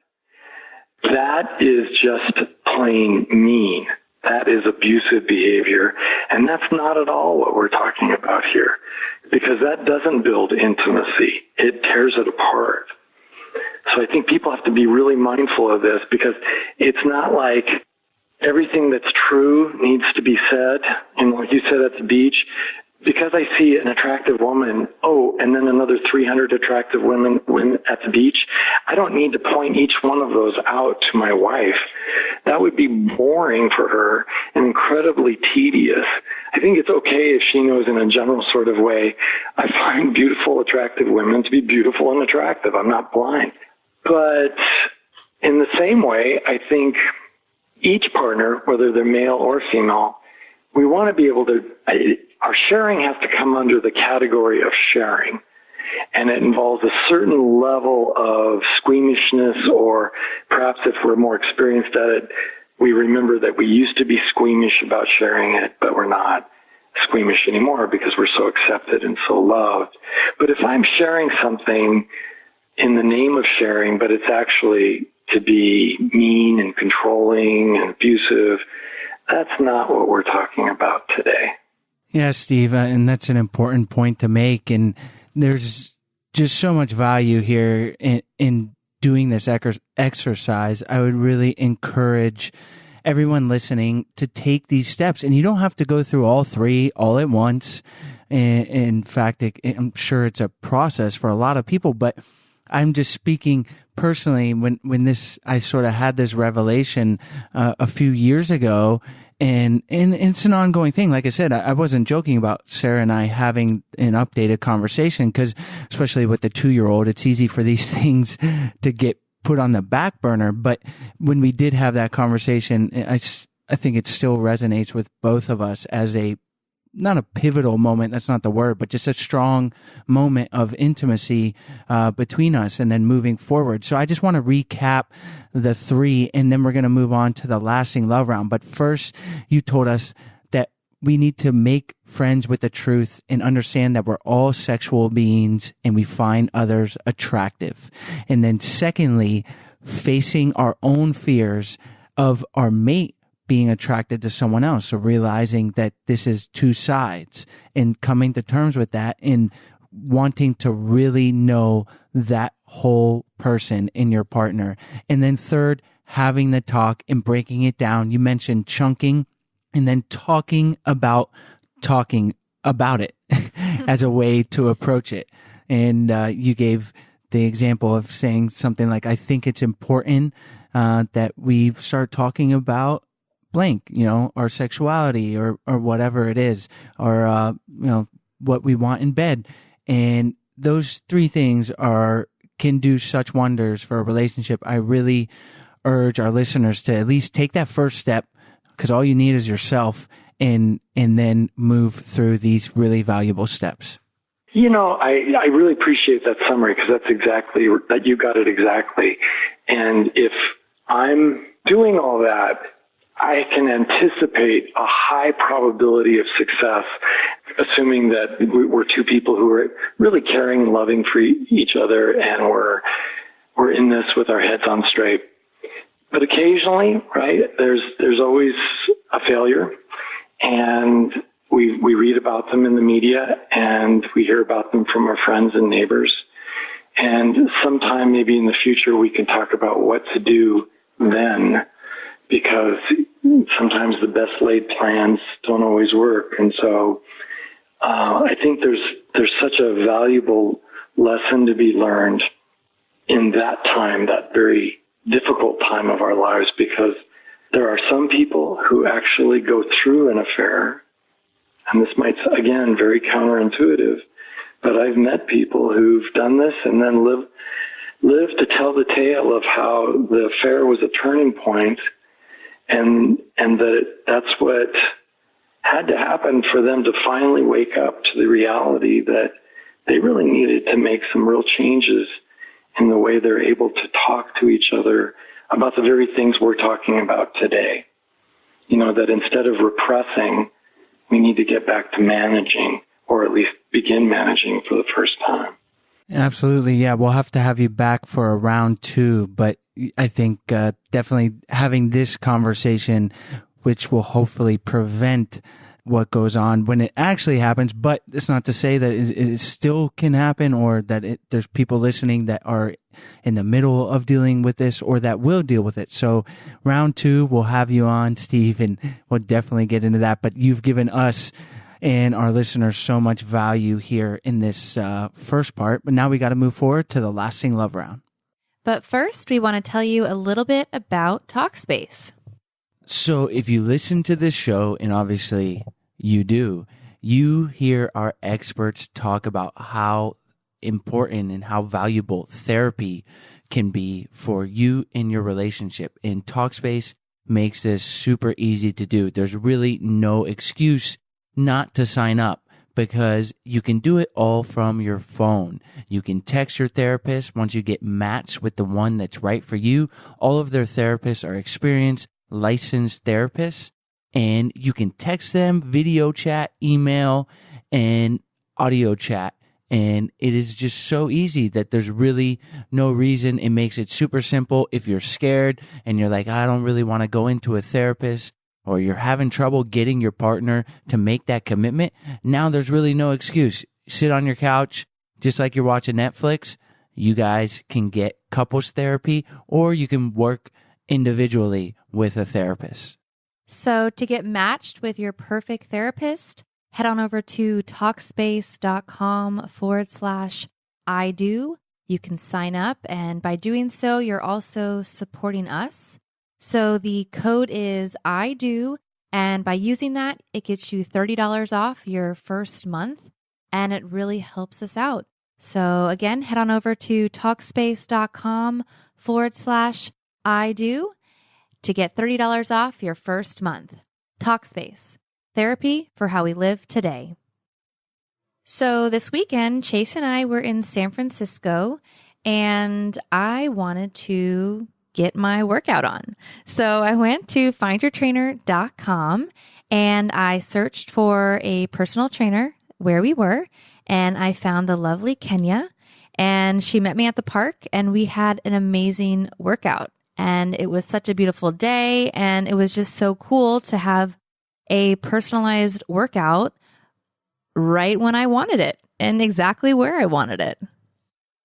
Speaker 4: That is just plain mean. that is abusive behavior. And that's not at all what we're talking about here, because that doesn't build intimacy. It tears it apart. So I think people have to be really mindful of this, because it's not like everything that's true needs to be said. And like you said at the beach, because I see an attractive woman, and then another 300 attractive women at the beach, I don't need to point each one of those out to my wife. That would be boring for her and incredibly tedious. I think it's okay if she knows in a general sort of way, I find beautiful, attractive women to be beautiful and attractive. I'm not blind. But in the same way, I think each partner, whether they're male or female, we want to be able to, our sharing has to come under the category of sharing. And it involves a certain level of squeamishness, or perhaps if we're more experienced at it, we remember that we used to be squeamish about sharing it, but we're not squeamish anymore because we're so accepted and so loved. But if I'm sharing something in the name of sharing, but it's actually to be mean and controlling and abusive, that's not what we're talking about today.
Speaker 2: Yeah, Steve, and that's an important point to make. And there's just so much value here in doing this exercise. I would really encourage everyone listening to take these steps. And you don't have to go through all three all at once. In fact, I'm sure it's a process for a lot of people, but I'm just speaking personally when I sort of had this revelation a few years ago. And it's an ongoing thing. Like I said, I wasn't joking about Sarah and I having an updated conversation, because especially with the 2-year-old, it's easy for these things to get put on the back burner. But when we did have that conversation, I think it still resonates with both of us as not a pivotal moment, that's not the word, but just a strong moment of intimacy between us and then moving forward. So I just want to recap the 3, and then we're going to move on to the lasting love round. But first, you told us that we need to make friends with the truth and understand that we're all sexual beings and we find others attractive. And then secondly, facing our own fears of our mate being attracted to someone else. So realizing that this is two sides and coming to terms with that and wanting to really know that whole person in your partner. And then third, having the talk and breaking it down. You mentioned chunking, and then talking about it as a way to approach it. And you gave the example of saying something like, I think it's important that we start talking about blank, our sexuality or whatever it is, or, what we want in bed. And those 3 things can do such wonders for a relationship. I really urge our listeners to at least take that first step, because all you need is yourself, and then move through these really valuable steps.
Speaker 4: I really appreciate that summary, because that you got it exactly. And if I'm doing all that, I can anticipate a high probability of success, assuming that we're 2 people who are really caring and loving for each other, and we're in this with our heads on straight. But occasionally, right, there's always a failure, and we read about them in the media, and we hear about them from our friends and neighbors. And sometime maybe in the future we can talk about what to do then, because sometimes the best laid plans don't always work. And so I think there's such a valuable lesson to be learned in that time, that very difficult time of our lives, because there are some people who actually go through an affair, and this might, again, very counterintuitive, but I've met people who've done this and then lived to tell the tale of how the affair was a turning point, and that's what had to happen for them to finally wake up to the reality that they really needed to make some real changes in the way they're able to talk to each other about the very things we're talking about today. That instead of repressing, we need to get back to managing, or at least begin managing for the first time.
Speaker 2: Absolutely. Yeah. We'll have to have you back for a round 2, but I think definitely having this conversation which will hopefully prevent what goes on when it actually happens. But it's not to say that it still can happen, or that there's people listening that are in the middle of dealing with this or that will deal with it. So round 2, we'll have you on, Steve, and we'll definitely get into that. But you've given us and our listeners so much value here in this first part. But now we got to move forward to the lasting love round.
Speaker 3: But first, we want to tell you a little bit about Talkspace.
Speaker 2: So if you listen to this show, and obviously you do, you hear our experts talk about how important and how valuable therapy can be for you in your relationship. And Talkspace makes this super easy to do. There's really no excuse not to sign up, because you can do it all from your phone. You can text your therapist once you get matched with the one that's right for you. All of their therapists are experienced, licensed therapists, and you can text them, video chat, email, and audio chat. And it is just so easy that there's really no reason. It makes it super simple. If you're scared and you're like, I don't really want to go into a therapist, or you're having trouble getting your partner to make that commitment, now there's really no excuse. Sit on your couch, just like you're watching Netflix. You guys can get couples therapy, or you can work individually with a therapist.
Speaker 3: So to get matched with your perfect therapist, head on over to Talkspace.com/I do. You can sign up, and by doing so, you're also supporting us. So the code is I do, and by using that, it gets you $30 off your first month, and it really helps us out. So again, head on over to Talkspace.com/I do to get $30 off your first month. Talkspace, therapy for how we live today. So this weekend, Chase and I were in San Francisco, and I wanted to get my workout on. So I went to findyourtrainer.com and I searched for a personal trainer where we were, and I found the lovely Kenya, and she met me at the park, and we had an amazing workout. And it was such a beautiful day, and it was just so cool to have a personalized workout right when I wanted it and exactly where I wanted it.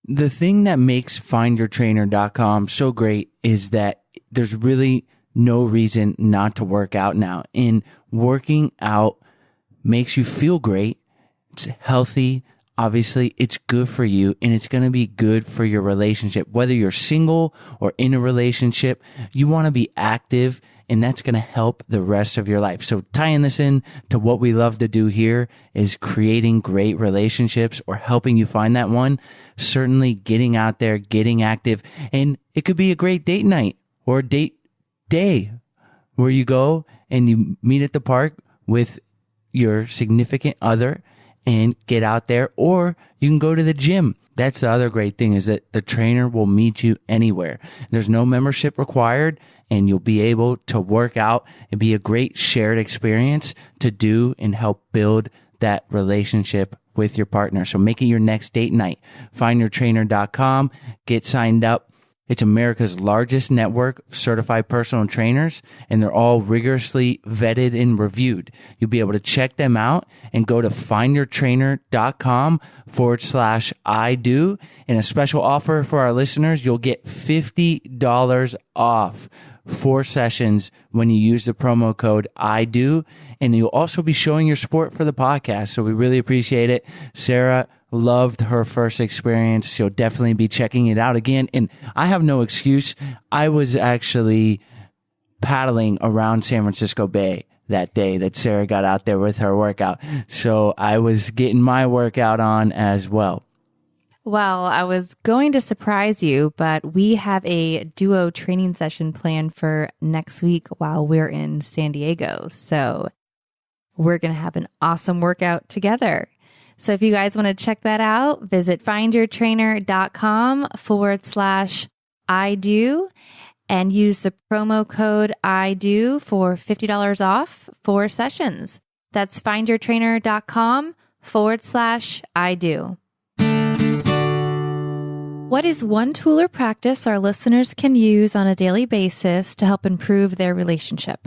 Speaker 2: The thing that makes findyourtrainer.com so great is that there's really no reason not to work out now. And working out makes you feel great. It's healthy. Obviously, it's good for you, and it's going to be good for your relationship. Whether you're single or in a relationship, you want to be active, and that's going to help the rest of your life. So tying this in to what we love to do here is creating great relationships or helping you find that one. Certainly getting out there, getting active, and it could be a great date night or a date day where you go and you meet at the park with your significant other and get out there, or you can go to the gym. That's the other great thing, is that the trainer will meet you anywhere. There's no membership required, and you'll be able to work out and be a great shared experience to do and help build that relationship with your partner. So make it your next date night. Findyourtrainer.com. Get signed up. It's America's largest network of certified personal trainers, and they're all rigorously vetted and reviewed. You'll be able to check them out and go to findyourtrainer.com/I do. And a special offer for our listeners, you'll get $50 off 4 sessions when you use the promo code I do. And you'll also be showing your support for the podcast. So we really appreciate it. Sarah loved her first experience. She'll definitely be checking it out again. And I have no excuse. I was actually paddling around San Francisco Bay that day that Sarah got out there with her workout. So I was getting my workout on as well.
Speaker 3: Well, I was going to surprise you, but we have a duo training session planned for next week while we're in San Diego. So we're going to have an awesome workout together. So if you guys want to check that out, visit findyourtrainer.com/I do and use the promo code I do for $50 off 4 sessions. That's findyourtrainer.com/I do. What is one tool or practice our listeners can use on a daily basis to help improve their relationship?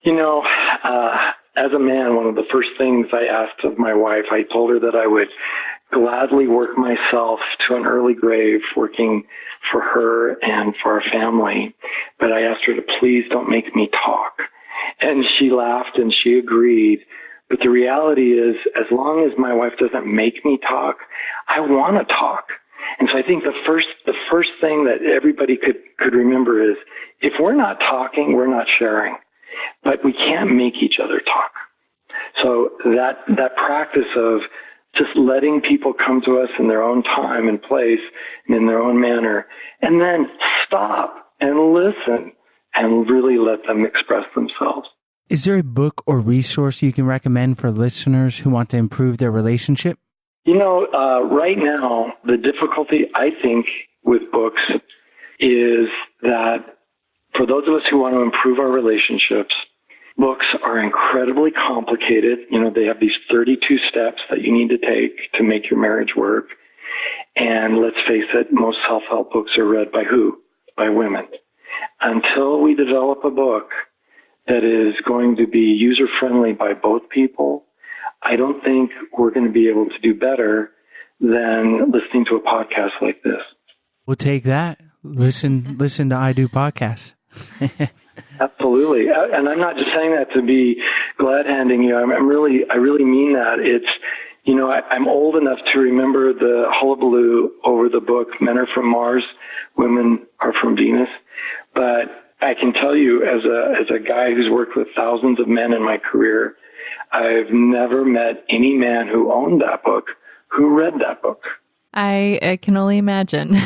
Speaker 4: You know, as a man, one of the first things I asked of my wife, I told her that I would gladly work myself to an early grave working for her and for our family. But I asked her to please don't make me talk. And she laughed and she agreed. But the reality is, as long as my wife doesn't make me talk, I want to talk. And so I think the first thing that everybody could remember is, if we're not talking, we're not sharing. But we can't make each other talk. So that practice of just letting people come to us in their own time and place and in their own manner, and then stop and listen and really let them express themselves.
Speaker 2: Is there a book or resource you can recommend for listeners who want to improve their relationship?
Speaker 4: You know, right now, the difficulty, I think, with books is that for those of us who want to improve our relationships, books are incredibly complicated. You know, they have these 32 steps that you need to take to make your marriage work. And let's face it, most self-help books are read by who? By women. Until we develop a book that is going to be user-friendly by both people, I don't think we're going to be able to do better than listening to a podcast like this.
Speaker 2: We'll take that. Listen to I Do podcasts.
Speaker 4: Absolutely. And I'm not just saying that to be glad-handing you. I really mean that. It's, you know, I'm old enough to remember the hullabaloo over the book, Men Are From Mars, Women Are From Venus. But I can tell you, as a guy who's worked with thousands of men in my career, I've never met any man who owned that book who read that book.
Speaker 3: I can only imagine.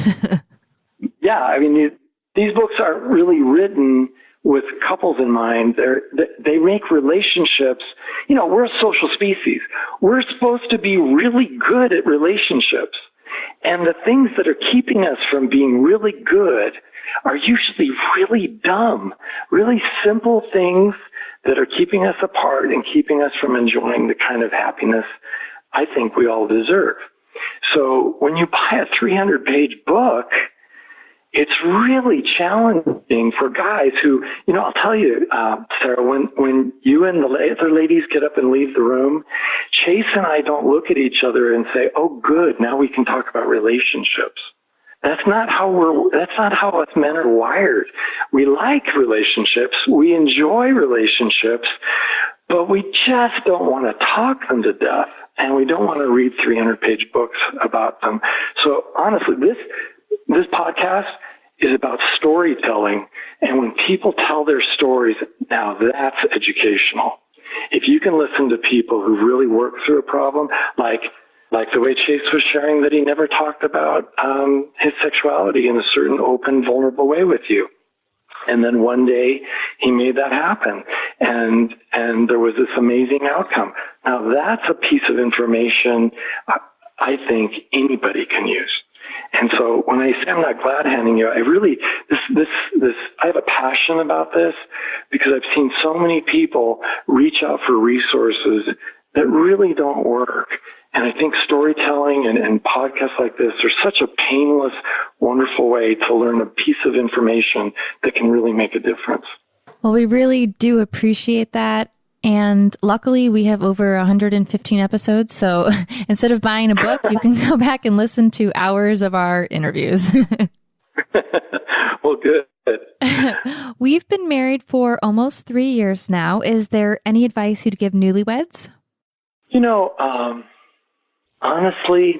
Speaker 4: Yeah, I mean, these books aren't really written with couples in mind. They make relationships, you know, we're a social species. We're supposed to be really good at relationships. And the things that are keeping us from being really good are usually really dumb, really simple things that are keeping us apart and keeping us from enjoying the kind of happiness I think we all deserve. So when you buy a 300-page book, it's really challenging for guys who, you know, I'll tell you, Sarah, when you and the other ladies get up and leave the room, Chase and I don't look at each other and say, oh, good, now we can talk about relationships. That's not how us men are wired. We like relationships. We enjoy relationships, but we just don't want to talk them to death. And we don't want to read 300-page books about them. So honestly, this podcast is about storytelling. And when people tell their stories, now that's educational. If you can listen to people who really work through a problem, like the way Chase was sharing that he never talked about his sexuality in a certain open, vulnerable way with you. And then one day he made that happen, and there was this amazing outcome. Now that's a piece of information I think anybody can use. And so when I say I'm not glad handing you, I have a passion about this because I've seen so many people reach out for resources that really don't work. And I think storytelling and podcasts like this are such a painless, wonderful way to learn a piece of information that can really make a difference.
Speaker 3: Well, we really do appreciate that. And luckily, we have over 115 episodes. So instead of buying a book, you can go back and listen to hours of our interviews.
Speaker 4: Well, good.
Speaker 3: We've been married for almost 3 years now. Is there any advice you'd give newlyweds?
Speaker 4: You know, honestly,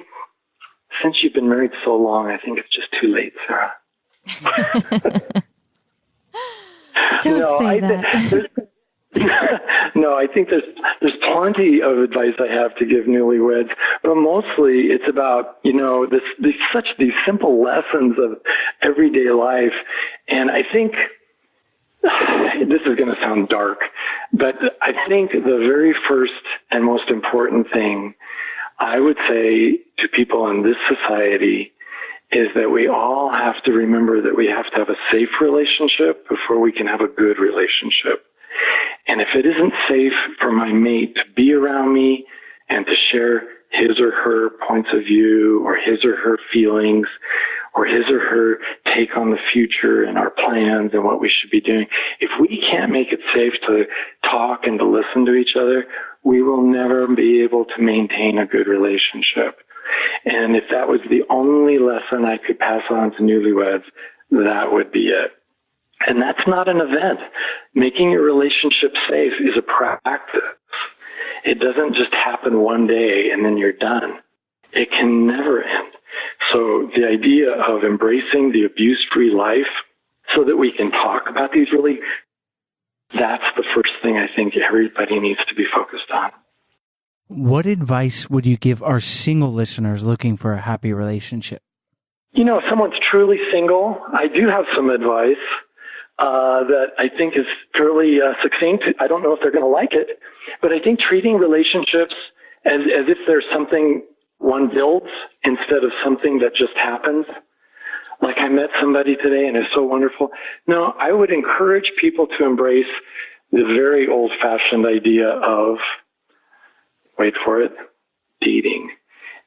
Speaker 4: since you've been married so long, I think it's just too late, Sarah.
Speaker 3: Don't say that.
Speaker 4: No, I think there's plenty of advice I have to give newlyweds, but mostly it's about, you know, these simple lessons of everyday life. And I think this is going to sound dark, but I think the very first and most important thing I would say to people in this society is that we all have to remember that we have to have a safe relationship before we can have a good relationship. And if it isn't safe for my mate to be around me and to share his or her points of view or his or her feelings or his or her take on the future and our plans and what we should be doing. If we can't make it safe to talk and to listen to each other, we will never be able to maintain a good relationship. And if that was the only lesson I could pass on to newlyweds, that would be it. And that's not an event. Making your relationship safe is a practice. It doesn't just happen one day and then you're done. It can never end. So the idea of embracing the abuse-free life so that we can talk about these that's the first thing I think everybody needs to be focused on.
Speaker 2: What advice would you give our single listeners looking for a happy relationship?
Speaker 4: If someone's truly single, I do have some advice that I think is fairly succinct. I don't know if they're going to like it, but I think treating relationships as if there's something one builds instead of something that just happens. Like I met somebody today and it's so wonderful. No, I would encourage people to embrace the very old-fashioned idea of, wait for it, dating,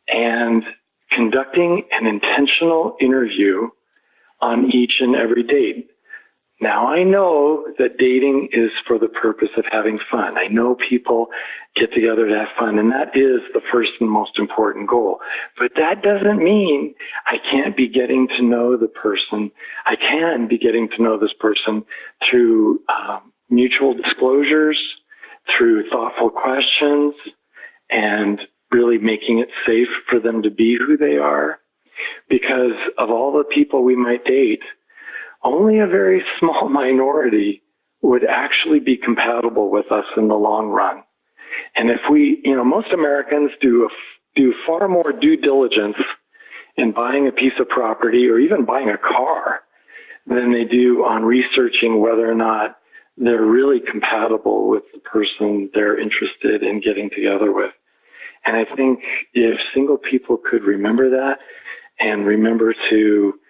Speaker 4: and conducting an intentional interview on each and every date. Now, I know that dating is for the purpose of having fun. I know people get together to have fun, and that is the first and most important goal. But that doesn't mean I can't be getting to know the person. I can be getting to know this person through mutual disclosures, through thoughtful questions, and really making it safe for them to be who they are. Because of all the people we might date, only a very small minority would actually be compatible with us in the long run. And if most Americans do far more due diligence in buying a piece of property or even buying a car than they do on researching whether or not they're really compatible with the person they're interested in getting together with. And I think if single people could remember that and remember to,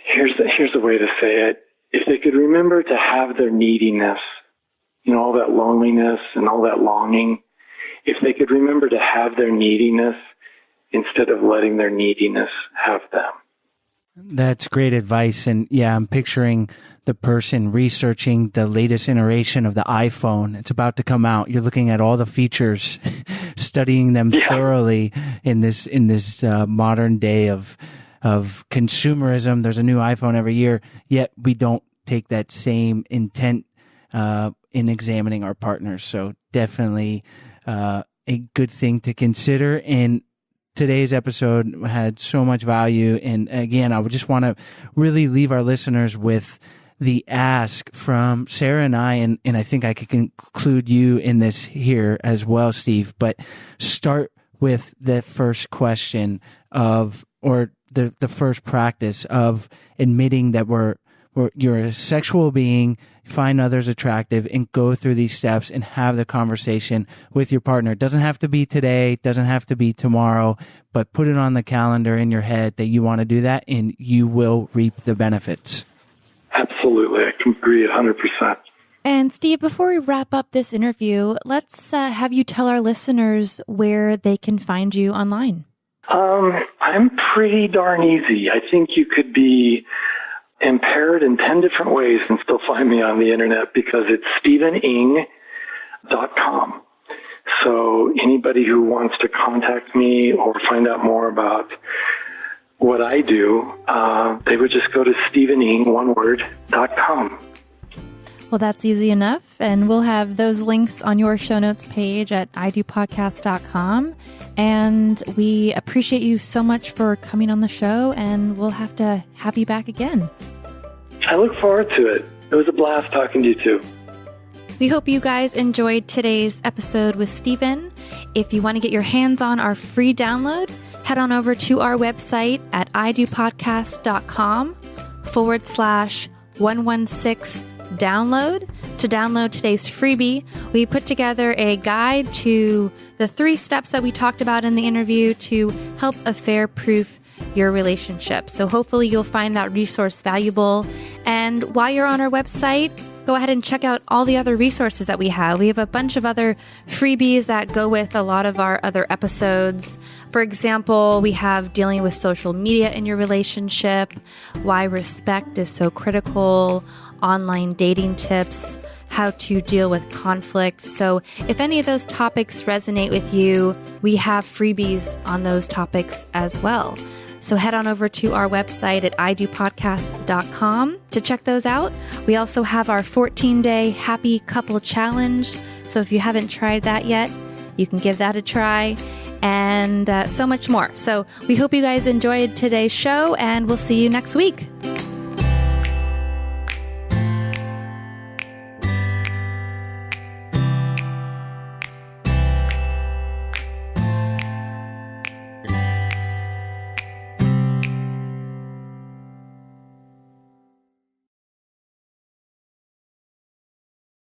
Speaker 4: here's the way to say it, if they could remember to have their neediness, all that loneliness and all that longing, if they could remember to have their neediness instead of letting their neediness have them.
Speaker 2: That's great advice. And yeah, I'm picturing the person researching the latest iteration of the iPhone. It's about to come out. You're looking at all the features, studying them thoroughly in this modern day of consumerism. There's a new iPhone every year, yet we don't take that same intent in examining our partners. So definitely a good thing to consider. And today's episode had so much value. And again, I would just want to really leave our listeners with the ask from Sarah and I, and I think I could include you in this here as well, Steve, but start with the first question or the first practice of admitting that you're a sexual being, find others attractive, and go through these steps and have the conversation with your partner. It doesn't have to be today, it doesn't have to be tomorrow, but put it on the calendar in your head that you want to do that, and you will reap the benefits.
Speaker 4: Absolutely. I can agree 100%.
Speaker 3: And Steve, before we wrap up this interview, let's have you tell our listeners where they can find you online.
Speaker 4: I'm pretty darn easy. I think you could be impaired in 10 different ways and still find me on the internet because it's StephenIng.com. So anybody who wants to contact me or find out more about what I do, they would just go to StephenIng.com.
Speaker 3: Well, that's easy enough. And we'll have those links on your show notes page at idopodcast.com. And we appreciate you so much for coming on the show, and we'll have to have you back again.
Speaker 4: I look forward to it. It was a blast talking to you too.
Speaker 3: We hope you guys enjoyed today's episode with Stephen. If you want to get your hands on our free download, head on over to our website at idopodcast.com/116download to download today's freebie. We put together a guide to the 3 steps that we talked about in the interview to help affair-proof your relationship. So hopefully you'll find that resource valuable. And while you're on our website, go ahead and check out all the other resources that we have. We have a bunch of other freebies that go with a lot of our other episodes. For example, we have dealing with social media in your relationship, why respect is so critical, online dating tips, how to deal with conflict. So if any of those topics resonate with you, we have freebies on those topics as well. So head on over to our website at idopodcast.com to check those out. We also have our 14-day happy couple challenge. So if you haven't tried that yet, you can give that a try, and so much more. So we hope you guys enjoyed today's show, and we'll see you next week.